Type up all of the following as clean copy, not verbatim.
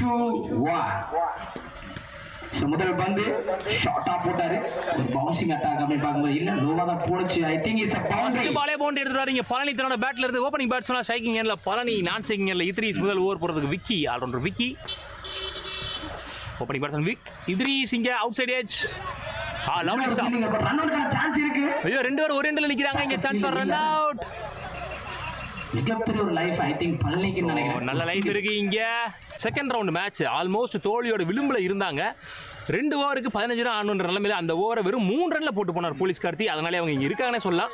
2-1. So முதல் பந்து ஷார்ட்டா போட்டாரு. ஒரு பவுன்சிங் அட்டாக் அப்படி பாக்கும்போது இல்ல லோவா தான் போடுச்சு. I think it's a boundary. First பாலே பவுண்டரி எடுத்துறாரு. இங்க பழனி தன்னோட பேட்ல இருந்து ஓபனிங் பேட்ஸ்மேனா ஸ்ட்ரைக்கிங் எண்ட்ல பழனி, நான் ஸ்ட்ரைக்கிங் எண்ட்ல இத்ரீஸ் முதல் ஓவர் போறதுக்கு Vicky, allrounder Vicky. Opening batsman Idris இங்க outside edge. Lovely stop. Run அவுட்கான சான்ஸ் இருக்கு. ஐயோ ரெண்டு பேரும் ஒரு எண்ட்ல நிக்கறாங்க. இங்க சான்ஸ் ஃபார் ரன் அவுட். மிகப்பெரிய ஒரு லைஃப் ஐ திங்க் பழனிக்கு நினைக்கிறேன். நல்ல லைஃப் இருக்கு இங்க. செகண்ட் ரவுண்ட் மேட்ச் ஆல்மோஸ்ட் தோல்வியோட விளிம்புல இருந்தாங்க. 2 ஓவருக்கு 15 ரன் ஆடணுன்ற நிலைமையில அந்த ஓவரை வெறும் 3 ரன்ல போட்டு போனார் போலீஸ் கார்த்தி. அதனால அவங்க இங்க இருக்காங்கன்னே சொல்லலாம்.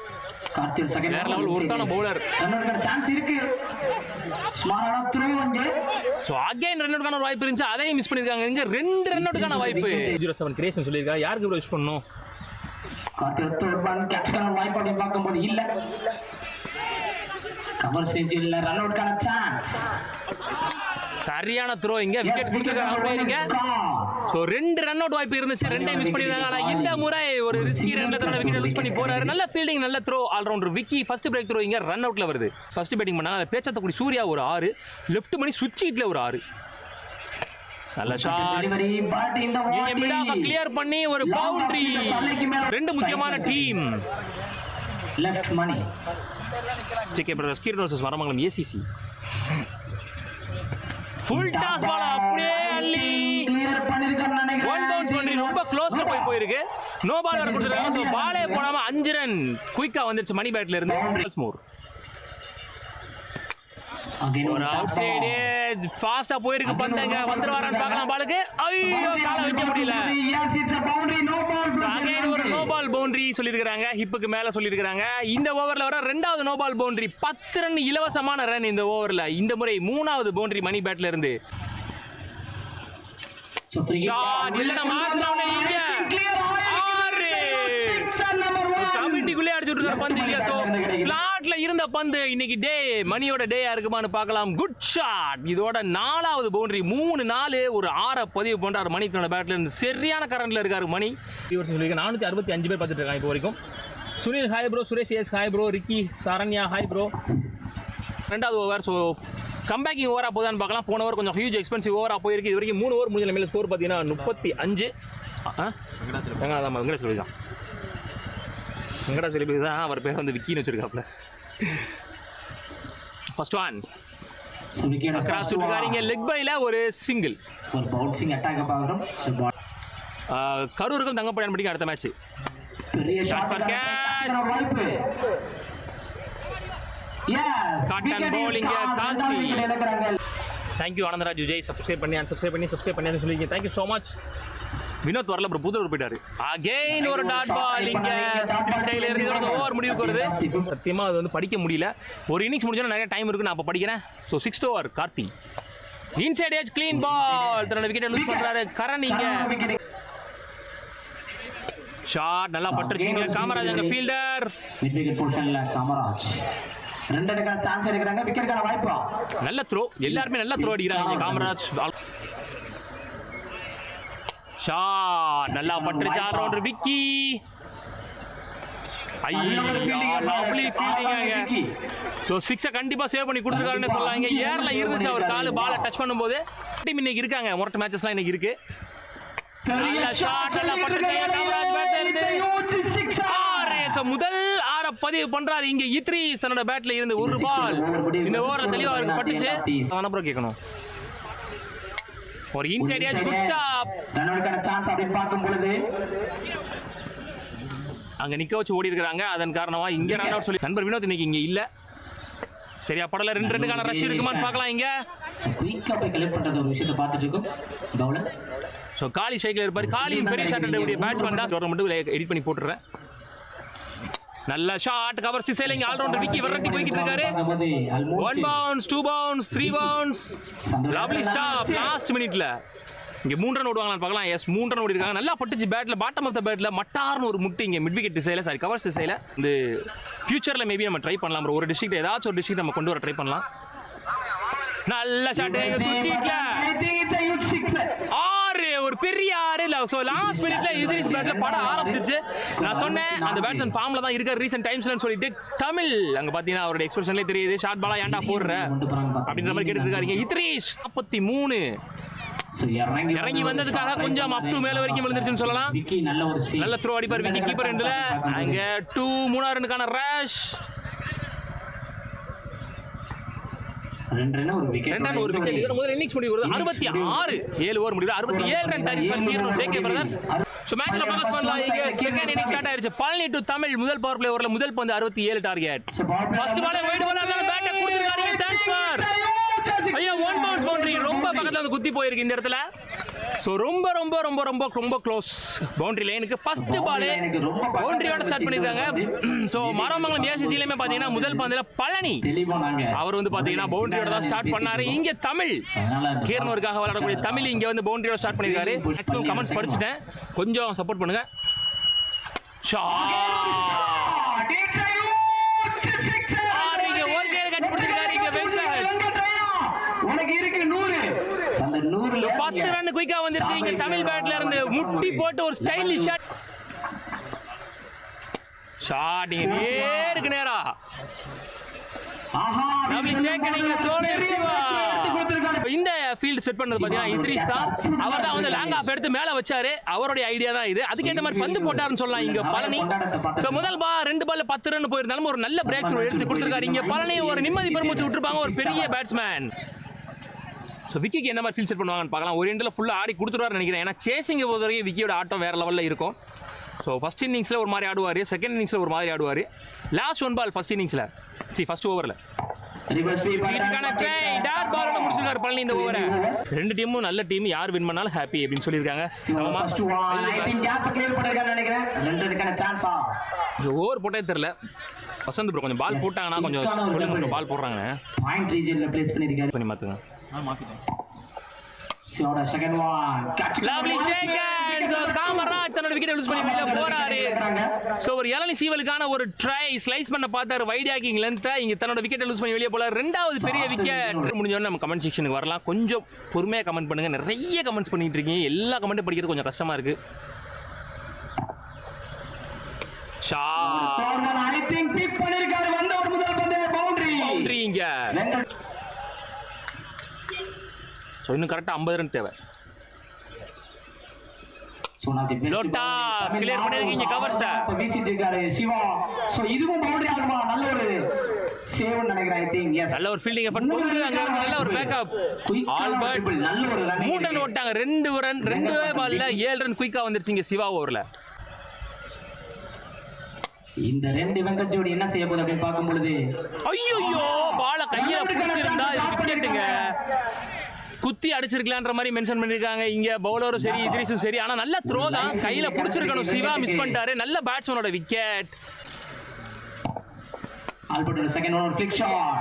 கார்த்தி செகண்ட் வேற லெவல் ஒருத்தான பவுலர். ரன் அவுட்கான சான்ஸ் இருக்கு. ஸ்மாரான த்ரோ அங்கே. சோ அகைன் ரன் அவுட்கான வாய்ப்பு இருந்துச்சு, அதையும் மிஸ் பண்ணிருக்காங்க. இங்க 2 ரன் அவுட்கான வாய்ப்பு. 07 கிரியேஷன் சொல்லிருக்காங்க. யாருக்கு விஷ் பண்ணனும்? கார்த்தி தேர்ட் பால் கேட்ச் பண்ண வாய்ப்பு அப்படி பாக்கும்போது இல்ல. கவர் ஸ்டேஜில் ரன் அவுட்கான சான்ஸ். சரியான த்ரோ இங்க விக்கெட் கொடுத்துருக்காங்க. சோ 2 ரன் அவுட் வாய்ப்பு இருந்துச்சு, 2ஐயும் மிஸ் பண்ணிருக்காங்க. ஆனா இந்த முறை ஒரு ரிஸ்கி ரன்ல தன்னோட விக்கெட் லூஸ் பண்ணி போறாரு. நல்ல ஃபீல்டிங், நல்ல throw. All rounder Vicky first break throw இங்க ரன் அவுட்ல வருது. ஃபர்ஸ்ட் பேட்டிங் பண்ணாங்க. அந்த பேச்சத்தக்குடி சூர்யா ஒரு 6, லெஃப்ட் மணி சுவிட்ச் ஹிட்ல ஒரு 6. நல்ல ஷாட். இங்க மிட் ஆஃப் கிளியர் பண்ணி ஒரு பவுண்டரி. 2 முக்கியமான டீம். லெஃப்ட் மணி JK brothers Keeran versus Varamangalam ACC. Full toss ball அப்படியே அள்ளி கிளியர் பண்ணிருக்காங்க நினைக்கிறேன். ஒன் பவுன்ஸ் பண்ணி ரொம்ப க்ளோஸ்ல போயிருக்கு. நோ பால் வர கொடுத்துறாங்க. சோ பாலே போடாம 5 ரன் குயிக்கா வந்துருச்சு மணி பேட்ல இருந்து. மோர் ஒரு அவுட் சைடு ஃபாஸ்டா போயிருக்கு பந்தங்க. வந்துருவாரான்னு பார்க்கலாம். பாலுக்கு ஐயோ கால வைக்க முடியல. அகைன் ஒரு நோ பால் பவுண்டரி சொல்லியிருக்காங்க. ஹிப்புக்கு மேல சொல்லியிருக்காங்க. இந்த ஓவர்ல வர 2வது நோ பால் பவுண்டரி. 10 ரன் இலவசமான ரன் இந்த ஓவர்ல. இந்த முறை 3வது பவுண்டரி மணி பேட்ல இருந்து. இல்லனா மாத்துறவனே இங்க 6 கமிட்டிக்குள்ளே அடிச்சு விட்டுருக்காரு பந்து இங்க. சோ ஸ்லாட்ல இருந்த பந்து இன்னைக்கு டே மணியோட டேயா இருக்குமான்னு பார்க்கலாம். Good shot. இதோட 4வது பவுண்டரி. 3-4 ஒரு 6 பதிவு பண்றாரு மணி தன்னோட பேட்ல இருந்து. சரியான கரண்ட்ல இருக்காரு மணி. இவர் சொல்லிருக்காங்க 465 பேர் பார்த்துட்டு இருக்காங்க இப்போ வரைக்கும். Sunil hi bro, Suresh S hi bro, Ricky Saranya hi bro. 2வது ஓவர். ஸோ கம்பேக்கிங் ஓவரா போதான்னு பார்க்கலாம். போன ஓவர் கொஞ்சம் ஹியூஜ் எக்ஸ்பென்சிவ் ஓவரா போயிருக்கு. இது வரைக்கும் 3 ஓவர் முடிஞ்ச மேல ஸ்கோர் பார்த்தீங்கன்னா 35. வெங்கடாச்சலபதி தான். வெங்கடாச்சலபதி தான் அவர் பேர் வந்து விக்கின்னு வச்சிருக்காப்ல. ஃபர்ஸ்ட் ஒன் கிராஸ் விட்டுருக்காங்க. லெக் பைல ஒரு சிங்கிள். ஒரு பவுன்சிங் அட்டாக் பாக்குறோம். கரூருக்கும் தங்கப்படையான் படிக்க அடுத்த மேட்ச். பெரிய ஷாட் ஃபார் கேட்ச் வாய்ப்பு. எஸ் காட்டன் bowling Karthi. Thank you Anandraj Vijay. Subscribe பண்ணி சொல்லிங்க. Thank you so much. Vinoth வரல ப்ரோ, புதுவர் போயிட்டாரு. அகைன் ஒரு டாட் பால் இங்க ஸ்டைல இருந்து இந்த ஓவர் முடிவுக்கு வருது. சத்தியமா அது வந்து படிக்க முடியல. ஒரு இன்னிங்ஸ் முடிஞ்சா நிறைய டைம் இருக்கு, நான் அப்ப படிக்கிறேன். So 6th over Karthi inside edge clean ball. தன்னோட விக்கெட் லூஸ் பண்றாரு கரண் இங்க. ஷாட் நல்லா பட்டுருச்சுங்க. காமராஜ் அங்க ஃபீல்டர். மிட் விக்கெட் பொசிஷன்ல காமராஜ் 2 ரன்னுக்கான சான்ஸ் எடுக்கறாங்க. விக்கெட்டுக்கான வாய்ப்பு. நல்ல த்ரோ. எல்லாரும் நல்ல த்ரோ அடிக்கிறாங்க. காமராஜ் ஷாட் நல்லா பட்டுருச்சு. ஆல்ரவுண்டர் விக்கி. ஐயோ லவ்லி ஃபீல்டிங். சோ 6 கண்டிப்பா சேவ் பண்ணி கொடுத்துருக்காருன்னு சொல்லலாங்க. ஏர்ல இருந்துச்சு அவர் கால் பாலை டச் பண்ணும்போது. டீம் இன்னைக்கு இருக்காங்க. மொரட்டு மேட்சஸ்லாம் இன்னைக்கு இருக்கு. நல்ல ஷாட் நல்லா பட்டுருக்காங்க. காமராஜ் பேட்ல இருந்து 6. சோ முதல் 6 பதிவு பண்றாரு இங்க இத்ரீஸ் தன்னோட பேட்ல இருந்து. ஒரு பால் இந்த ஓவர்ல தெளிவா அவருக்கு பட்டுச்சு. அவன ப்ரோ கேட்கணும். ஒரு inside edge good stop. Run அவுட்கான சான்ஸ் அப்படி பார்க்கும் பொழுது அங்க நிக்க வச்சு ஓடி இருக்காங்க. அதன் காரணமா இங்க ரன் அவுட் சொல்லி நண்பர் வினோத் இன்னைக்கு இங்க இல்ல. சரியா படல. 2 ரன்னுக்கான ரஷ் இருக்குமான்னு பார்க்கலாம். இங்க குயிக்கா போய் கலெக்ட் பண்றது ஒரு விஷயத்தை பார்த்துட்டு இருக்கோம் பவுலர். சோ காலி ஸ்ட்ரைக்ல இருப்பாரு. காலியின் பெரிய ஷாட் அடிக்கக்கூடிய பேட்ஸ்மேன் தான். ஸ்கோர் மட்டும் எடிட் பண்ணி போட்டுறேன். நல்ல ஷாட் கவர் சிசைலிங். ஆல்ரவுண்டர் விக்கி விரட்டி போயிட்டு இருக்காரு. 1 bounce 2 bounce 3 bounce. Lovely stop last மினிட்ல. இங்க 3 ரன் ஓடுவாங்களான்னு பார்க்கலாம். எஸ் 3 ரன் ஓடி இருக்காங்க. நல்லா பட்டுச்சு பேட்ல. பாட்டம் ஆஃப் த பேட்ல மட்டார்னு ஒரு முட்டு இங்க மிட் விக்கெட் திசையில. சாரி கவர் திசையில. இந்த ஃபியூச்சர்ல மேபி நம்ம ட்ரை பண்ணலாம் ப்ரோ. ஒரு டிஸ்ட்ரிக்ட் ஏதாச்சும் ஒரு டிஸ்ட்ரிக்ட் நம்ம கொண்டு வர ட்ரை பண்ணலாம். நல்ல ஷாட் சுவிட்ச்ல 6 ஒரு பெரிய 6. சோ லாஸ்ட் மினிட்ல இத்ரீஸ் பேட்ல பட ஆரம்பிச்சிருச்சு. நான் சொன்னேன் அந்த பேட்ஸ்மேன் ஃபார்ம்ல தான் இருக்காரு ரீசன்ட் டைம்ஸ்லன்னு சொல்லிட்டு. தமிழ் அங்க பாத்தீங்கன்னா அவரோட எக்ஸ்பிரஷன்லயே தெரியுது. ஷாட் பாலா ஏன்டா போடுற அப்படின்ற மாதிரி கேட்டுட்டு இருக்காரு. இத்ரீஸ் 43 இறங்கி வந்ததுக்காக கொஞ்சம் அப் டு மேல வரைக்கும் விழுந்துருச்சுன்னு சொல்லலாம். நல்ல த்ரோ அடிப்பார் விக்கி கீப்பர் ரெண்டுல. அங்க 2 ரன்னுக்கான ரேஷ். 2 ரன் ஒரு விக்கெட். இதோட முதல் இன்னிங்ஸ் முடிவு 66 7 ஓவர் முடிவு 67 ரன் டார்கெட் தீரணும் ஜேகே பிரதர்ஸ். சோ மேட்ச்ல ஃபோக்கஸ் பண்ணலாம். இங்க செகண்ட் இன்னிங்ஸ் ஸ்டார்ட் ஆயிருச்சு. பழனி டு தமிழ் முதல் பவர் பிளே ஓவர்ல முதல் பந்து 67 டார்கெட். ஃபர்ஸ்ட் பாலே வைட் பால் அதனால பேட்டை கொடுத்திருக்காரு. சான்ஸ் ஃபார் ஐயா 1 பவுன்ஸ் பவுண்டரி. ரொம்ப பக்கத்துல வந்து குத்தி போயிருக்கு இந்த இடத்துல. சோ ரொம்ப ரொம்ப ரொம்ப ரொம்ப ரொம்ப க்ளோஸ் பவுண்டரி லைனுக்கு. ஃபர்ஸ்ட் பாலே பவுண்டரியோட ஸ்டார்ட் பண்ணிருக்காங்க. சோ மரமங்கலம் ஏசிசிலயுமே பாத்தீங்கன்னா முதல் பந்துல பழனி அவர் வந்து பாத்தீங்கன்னா பவுண்டரியோட தான் ஸ்டார்ட் பண்ணாரு. இங்க தமிழ் கீரனூருக்காக விளையாடக்கூடிய தமிழ் இங்க வந்து பவுண்டரியோட ஸ்டார்ட் பண்ணிருக்காரு. மேக்ஸிமம் கமெண்ட்ஸ் படிச்சுட்டேன், கொஞ்சம் சப்போர்ட் பண்ணுங்க. ஒரு கேள் கட்சி பிடிச்சிருக்காரு இங்க வெங்கட். 10 ரன் குயிக்கா வந்துருச்சு இங்க தமிழ் பேட்ல இருந்து. முட்டி போட்டு ஒரு ஸ்டைலிஷ் ஷாட். ஷாட் நேருக்கு நேரா. இந்த ஃபீல்ட் செட் பண்ணது பாத்தீங்கன்னா இத்ரிஸ் தான். அவர் தான் வந்து லாங் ஆஃப் எடுத்து மேல வச்சாரு. அவருடைய ஐடியா தான் இது. அதுக்கேற்ற மாதிரி பந்து போட்டாருன்னு சொல்லலாம் இங்க பழனி. சோ முதல் 2 பால்ல 10 ரன் போயிருந்தாலும் ஒரு நல்ல பிரேக் த்ரூ எடுத்து கொடுத்திருக்காரு இங்க பழனி. ஒரு நிம்மதி பெருமூச்சு விட்டுருப்பாங்க ஒரு பெரிய பேட்ஸ்மேன். ஸோ விக்கிக்கு என்ன மாதிரி ஃபீல் செட் பண்ணுவாங்கன்னு பார்க்கலாம். ஒரு எண்டில் ஃபுல்லாக ஆடி கொடுத்துருவாருன்னு நினைக்கிறேன். ஏன்னா சேசிங்கை பொறுத்த வரைக்கும் விக்கியோட ஆட்டம் வேறு லெவலில் இருக்கும். ஸோ ஃபஸ்ட் இன்னிங்ஸில் ஒரு மாதிரி ஆடுவார், செகண்ட் இன்னிங்ஸில் ஒரு மாதிரி ஆடுவார். லாஸ்ட் 1 பால் ஃபஸ்ட் இன்னிங்ஸில் ஃபர்ஸ்ட் ஓவரில் முடிச்சிருக்காரு பழனி இந்த ஓவரை. 2 டீமும் நல்ல டீம், யார் வின் பண்ணாலும் ஹாப்பி அப்படின்னு சொல்லியிருக்காங்க. ஓவர் போட்டே தெரியல. வசந்த் ப்ரோ கொஞ்சம் பால் போட்டாங்கன்னா கொஞ்சம் சொல்லுங்க. பால் போடுறாங்க பாயிண்ட் ரீஜன்ல பிளேஸ் பண்ணிருக்காரு. பண்ணி மாத்துங்க. சோட செகண்ட் ஒன் லவ்லி சேகன். சோ காமராஜ் தன்னோட விக்கெட் லூஸ் பண்ணி வெளிய போறாரு. சோ ஒரு இளநி சீவலுக்கான ஒரு ட்ரை ஸ்லைஸ் பண்ண பார்த்தாரு. வைட் ஆக்கிங் லென்த் இங்க தன்னோட விக்கெட் லூஸ் பண்ணி வெளிய போறாரு. ரெண்டாவது பெரிய விக்கெட். முடிஞ்ச உடனே நம்ம கமெண்ட் செக்ஷனுக்கு வரலாம். கொஞ்சம் பொறுமையா கமெண்ட் பண்ணுங்க. நிறைய கமெண்ட்ஸ் பண்ணிட்டு இருக்கீங்க. எல்லா கமெண்ட்டும் படிக்கிறது கொஞ்சம் கஷ்டமா இருக்கு. ஐ திங்க் பிக் பண்ணிருக்காரு. வந்த ஒரு முதல் பந்து பவுண்டரி இங்க. சோ இன்னும் கரெக்ட்டா 50 ரன் தேவை. லோட்டாஸ் கிளியர் பண்ணிருக்கீங்க கவர்ஸ். இப்ப வீசிட்டு இருக்காரு சிவா. சோ இதுவும் பவுண்டரி ஆகுமா? நல்ல ஒரு சேவ் நினைக்கிறேன். I think yes. நல்ல ஒரு ஃபீல்டிங் எஃபர்ட் போட்டு அங்க இருந்து நல்ல ஒரு பேக்கப். ஆல்பர்ட் நல்ல ஒரு ரன். 3 ரன் ஓட்டாங்க. 2 பால்ல 7 ரன் குயிக்கா வந்துருச்சுங்க சிவா ஓவர்ல. இந்த 2 வெங்கட் ஜோடி என்ன செய்ய போகுது அப்படின்னு பார்க்கும் பொழுது ஐயோ பால கையில பிடிச்சிருந்தா விக்கெட்டுங்க. குத்தி அடிச்சிருக்கலான்ற மாதிரி மென்ஷன் பண்ணிருக்காங்க இங்க. பவுலரும் சரி இத்ரிஸும் சரி. ஆனா நல்ல த்ரோ தான், கையில பிடிச்சிருக்கணும். சிவா மிஸ் பண்ணிட்டாரு. நல்ல பேட்ஸ்மேனோட wicket. Albert second over flick shot.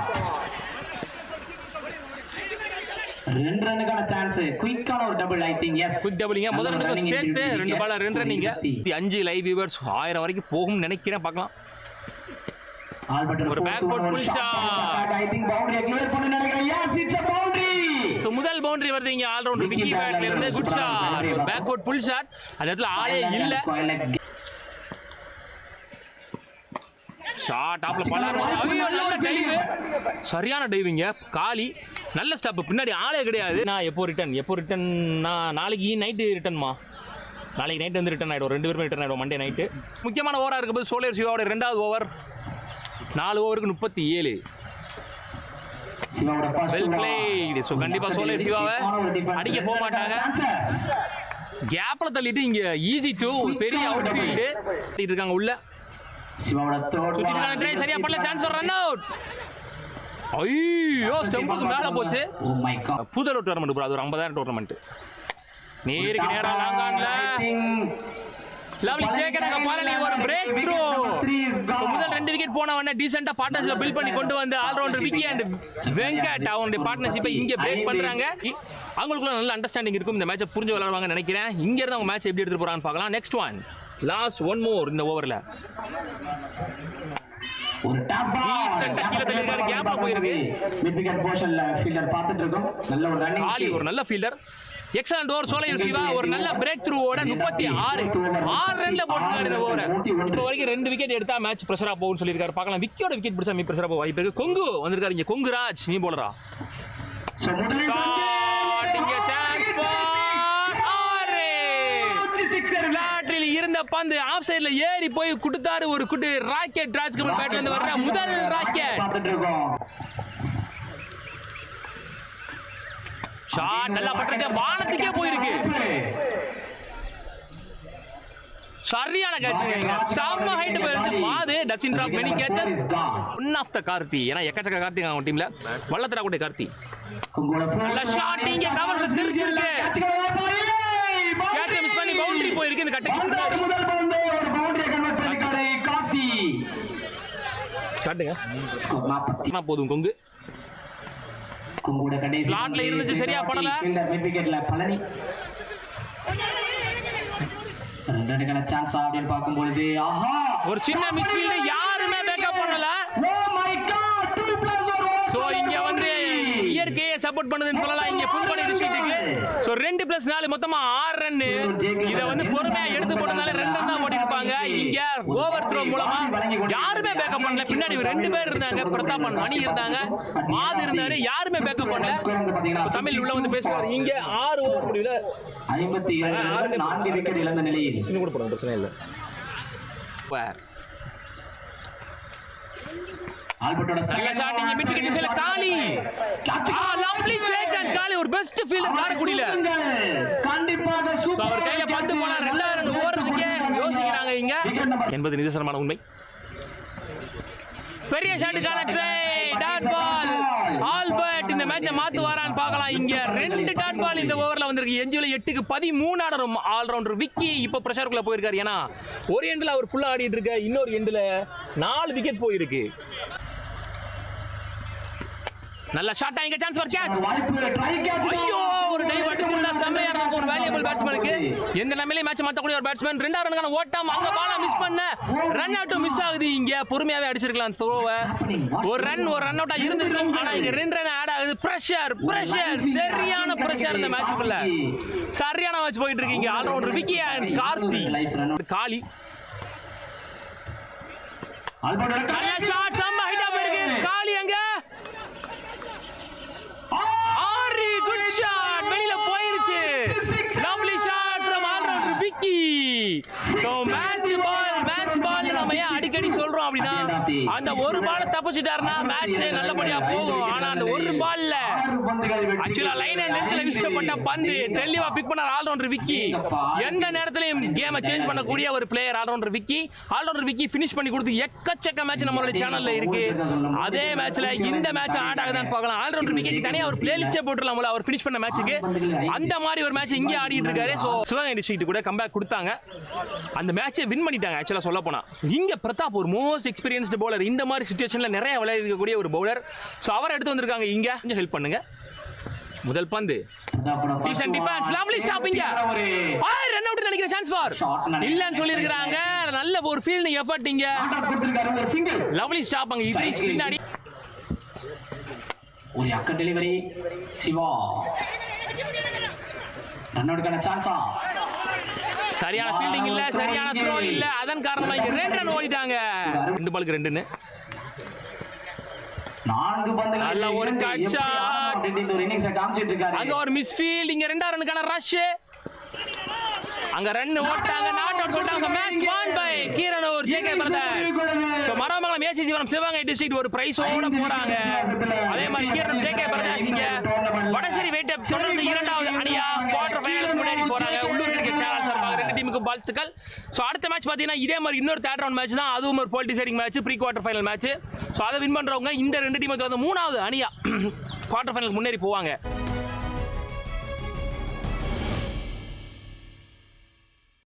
2 ரன்னுக்கான சான்ஸ். குயிக்கான ஒரு double. I think yes quick டபுள்ங்க. முதல் ரன்னுக்கு சேர்த்து 2 பால் 2 ரன்ங்க. 5 லைவ் வியூவர்ஸ் 1000 வரைக்கும் போகும் நினைக்கிறேன். பார்க்கலாம். ஒரு back foot pull shot. I think boundary clear பண்ண நினைக்கிறேன். Yes it's a boundary. So முதல் பவுண்டரி வருது இங்க ஆல் ரவுண்டர் விக்கி பேட்ல இருந்து. Good shot. ஒரு பேக் ஃபுட் புல் ஷாட். அந்த இடத்துல ஆளே இல்ல. ஷாட் ஆப்ல பலாரு. ஐயோ நல்ல டைவ். சரியான டைவிங்க. காலி நல்ல ஸ்டாப். பின்னாடி ஆளே கிடையாது. நான் எப்போ ரிட்டர்ன் நாளைக்கு நைட் ரிட்டர்ன்மா. நாளைக்கு நைட் வந்து ரிட்டர்ன் ஆயிடும். 2 பேருமே ரிட்டர்ன் ஆயிடும் மண்டே நைட்டு. முக்கியமான ஓவரா இருக்கும்போது சோலேர் சிவாவோட 2வது ஓவர். 4 ஓவருக்கு 37. Well plate. சோ கண்டிப்பா சோலேர் சிவாவை அடிக்க போக மாட்டாங்க. கேப்ல தள்ளிட்டு இங்க ஈஸி டு பெரிய அவுட் ஃபீல்ட் இருக்காங்க உள்ள. சிவாவோட சுத்திட்டாங்க. ட்ரை சரியா பண்ணல. Chance for run out. ஐயோ ஸ்டம்புக்கு மேல போச்சு. Oh my god. புதர் டோர்னமெண்ட் ப்ரோ. அது ஒரு 50,000 டோர்னமெண்ட். நேருக்கு நேரா லாங் ஆன்ல லவ்லி சேகனாக பழனி ஒரு பிரேக் த்ரூ. முதல் 2 விக்கெட் போன உடனே டீசென்ட்டா பார்ட்னர்ஷிப் பில்ட் பண்ணி கொண்டு வந்து all rounder Vicky and Venkat அவங்களுடைய பார்ட்னர்ஷிப்பை இங்க பிரேக் பண்றாங்க. அவங்களுக்குள்ள நல்ல அண்டர்ஸ்டாண்டிங் இருக்கும். இந்த மேட்சை புரிஞ்சு விளையாடுவாங்க நினைக்கிறேன். இங்க இருந்து அவங்க மேட்ச் எப்படி எடுத்துட்டு போறாங்கன்னு பார்க்கலாம். நெக்ஸ்ட் ஒன் லாஸ்ட் 1 மோர் இந்த ஓவர்ல. ஒரு டாப் பால் டீசென்ட்டா கீழ தள்ளிருக்காரு. கேப்ல போயிருக்கு. மிட் விக்கெட் பொசிஷன்ல ஃபீல்டர் பார்த்துட்டு இருக்கோம். நல்ல ஒரு ரன்னிங். ஆலி ஒரு நல்ல fielder. Excellent over Solaiyur Siva ஒரு நல்ல பிரேக் த்ரூவோட 36 ரன்ல போட்டுருக்காரு இந்த ஓவரை. இப்போ வரைக்கும் 2 விக்கெட் எடுத்தா மேட்ச் பிரஷரா போகும்னு சொல்லியிருக்காரு. பார்க்கலாம். விக்கெட் விக்கெட் பிடிச்சா மீ பிரஷரா போக வாய்ப்பு இருக்கு. கொங்கு வந்திருக்காரு இங்க. கொங்கு ராஜ் நீ போலரா. சோ முதல் ஷாட் இங்க சான்ஸ் ஃபார் இந்த பந்து ஆஃப் சைடுல ஏறி போய் கொடுத்தாரு ஒரு குட்டு ராக்கெட் ராஜ்குமார் பேட்ல இருந்து வர்ற முதல் ராக்கெட். பார்த்துட்டு இருக்கோம். ஷாட் நல்லா பட்டிருக்க, வானத்துக்கே போயிருக்கு. சரியான கேட்ச், செம்ம ஹைட் போயிருச்சு. மாது touching drop many catches. One of the Karthi, ஏன்னா எக்கச்சக்க கார்த்தி அவங்க டீம்ல. வள்ளத்தரா கூட கார்த்தி நல்ல ஷாட், இங்க கவர்ஸ் திருச்சிருக்கு. கேட்ச் மிஸ் பண்ணி பவுண்டரி போயிருக்கு. இந்த கட்டுக்கு முதல் பந்து ஒரு பவுண்டரியை கன்வெர்ட் பண்ணிருக்காரு கார்த்தி. காட்டுங்க ஸ்கோர் 40. போதும் கொங்கு குங்குட கடைசி ஸ்லாட்ல இருந்துச்சு, சரியா படல. மிட் விக்கெட்ல பழனி ரெண்டுக்கான சான்ஸ் அப்படின்னு பார்க்கும்போது ஆஹா ஒரு சின்ன மிஸ்ஃபீல்ட், யாருமே பேக்கப் பண்ணல. ஓ மை காட் 2+1. சோ இங்க வந்து இயற்கையை சப்போர்ட் பண்ணுதுன்னு சொல்லலாம் இங்க புதுக்கோட்டை டிஸ்ட்ரிக்ட்டுக்கு. சோ 2+4 மொத்தமா 6 ரன். இத வந்து பொறுமையா எடுத்து போட்டனால 2 ரன் தான் ஓடி இருப்பாங்க. இங்க ஓவர் த்ரோ மூலமா யாருமே பேக்கப் பண்ணல. பின்னாடி 2 பேர் இருந்தாங்க, பிரதாபன் மணி இருந்தாங்க, மாது இருந்தாரு, யாருமே பேக்கப் பண்ணல. தமிழ் உள்ள வந்து பேசுறாரு. இங்க 6 ஓவர் முடிவுல 57 4 விக்கெட் இழந்த நிலையில் சின்ன கூட போடுங்க, பிரச்சனை இல்ல. ஆல்பர்ட்டோட நல்ல ஷாட், இங்க மிட் விக்கெட் திசையில காலி. லவ்லி டேக்கன் காலி, ஒரு பெஸ்ட் ஃபீல்டர் காரக்குடியில. கண்டிப்பாக சூப்பர். அவர் கையில பந்து போனா 2 ரன் ஓடுறதுக்கே யோசிக்கிறாங்க இங்க. என்பது நிதர்சனமான உண்மை. பெரிய ஷாட்டுக்கான ட்ரை, டாட் பால். ஆல்பர்ட் இந்த மேட்சை மாத்துவாரான்னு பார்க்கலாம். இங்க 2 டாட் பால் இந்த ஓவர்ல வந்திருக்கு. எஞ்சுல 8க்கு 13 ஆடுறோம். ஆல்ரவுண்டர் விக்கி இப்ப பிரஷருக்குள்ள போயிருக்காரு. ஏன்னா ஒரு எண்ட்ல அவர் ஃபுல்லா ஆடிட்டு இருக்க, இன்னொரு எண்ட்ல 4 விக்கெட் போயிருக்கு. நல்ல ஷாட்டா, இங்க சான்ஸ் ஃபார் கேட்ச். ஐயோ ஒரு டைவ் அடிச்சிருந்தா செம்மையா இருக்கும் ஒரு வேல்யூபிள் பேட்ஸ்மேனுக்கு. எந்த நிலைமையில மேட்ச் மாத்தக்கூடிய ஒரு பேட்ஸ்மேன். 2 ரன்னுக்கான ஓட்டம், அங்க பால மிஸ் பண்ண, ரன் அவுட் மிஸ் ஆகுது. இங்க பொறுமையாவே அடிச்சிருக்கலாம் த்ரோவை. ஒரு ரன் அவுட்டா இருந்திருக்கும். ஆனா இங்க 2 ரன் ஆட் ஆகுது. பிரஷர் சரியான பிரஷர் இந்த மேட்ச்க்குள்ள. சரியான மேட்ச் போயிட்டு இருக்கு இங்க. All rounder Vicky and Karthi. காலி நல்ல ஷாட், செம்ம ஹைட்டா போயிருக்கு. காலி அங்க குட் ஷாட், வெளியில போயிருச்சு. Lovely shot from all rounder Vicky. So match ball நம்ம ஏன் அடிக்கடி சொல்றோம் அப்படின்னா, அந்த ஒரு பால தப்பிச்சிட்டாருன்னா மேட்ச் நல்லபடியா போகும். ஆனா அந்த ஒரு பால்ல ஆக்சுவலா லைன் அண்ட் லென்த்ல வீசப்பட்ட பந்து தெளிவா பிக் பண்ணார் ஆல்ரவுண்டர் விக்கி. எந்த நேரத்திலும் கேமை சேஞ்ச் பண்ணக்கூடிய ஒரு player all rounder Vicky. Allrounder Vicky finish பண்ணி கொடுத்து எக்கச்சக்க மேட்ச் நம்மளோட சேனல்ல இருக்கு. அதே மேட்ச்ல இந்த மேட்ச் ஆட் ஆகுதான்னு பார்க்கலாம். ஆல்ரவுண்டர் விக்கி தனியா ஒரு பிளேலிஸ்டே போட்டுடலாம் அவர் ஃபினிஷ் பண்ண மேட்சுக்கு. அந்த மாதிரி ஒரு மேட்ச் இங்கே ஆடிட்டு இருக்காரு. ஸோ சிவகங்கை டிஸ்ட்ரிக்ட் கூட கம்பேக் கொடுத்தாங்க, அந்த மேட்சை வின் பண்ணிட்டாங்க. ஆக்சுவலா சொல்ல போனா இங்க பிரதாப் ஒரு மோஸ்ட் எக்ஸ்பீரியன்ஸ்டு பவுலர். இந்த மாதிரி சிச்சுவேஷன்ல நிறைய விளையாடக்கூடிய ஒரு பவுலர். ஸோ அவர் எடுத்து வந்திருக்காங்க இங்க. கொஞ்சம் ஹெல்ப் பண்ணுங்க. முதல் பந்து டீசன்ட் டிஃபென்ஸ், லவ்லி ஸ்டாப்பிங்க. ரன் அவுட் நினைக்கிற சான்ஸ் ஃபார் இல்லன்னு சொல்லி இருக்காங்க. நல்ல ஒரு ஃபீல்டிங் எஃபர்ட் இங்க. லவ்லி ஸ்டாப் அங்க இத்ரிஸ் பின்னாடி. ஒரு அக்க டெலிவரி சிவா. ரன் அவுட்கான சான்ஸா? சரியான ஃபீல்டிங் இல்ல, சரியான த்ரோ இல்ல. அதன் காரணமா இங்க 2 ரன் ஓடிட்டாங்க. 2 பாலுக்கு 2ன்னு 4 பந்துகள். நல்ல ஒரு கட் ஷாட். ஒரு இன்னிங்ஸ் காமிச்சிட்டு இருக்காரு. அங்க ஒரு மிஸ் ஃபீல்ட். இங்க 2 ரன்னுக்கான ரஷ். அங்க ரன் ஓட்டாங்க, நாட் அவுட் சொல்லிட்டாங்க. Match won by Keeranur JK brothers. So Maramangalam ACC வரம் சிவகங்கை டிஸ்ட்ரிக்ட் ஒரு பிரைஸோட போறாங்க. அதே மாதிரி கீரனூர் ஜேகே பிரதர்ஸ் இங்க வடசேரி வெயிட் தொடர்ந்து 2வது அணியா குவார்டர் ஃபைனலுக்கு முன்னேறி போறாங்க. உள்ளூர் கிரிக்கெட் சேனல் சார்பாக 2 டீமுக்கும் வாழ்த்துக்கள். சோ அடுத்த மேட்ச் பாத்தீங்கன்னா இதே மாதிரி இன்னொரு தேர்ட் ரவுண்ட் மேட்ச் தான். அதுவும் ஒரு போல் deciding match, pre quarter final match. So அதை வின் பண்றவங்க இந்த 2 டீமுக்கு வந்து 3வது அணியா குவார்டர் ஃபைனலுக்கு முன்னேறி போவாங்க.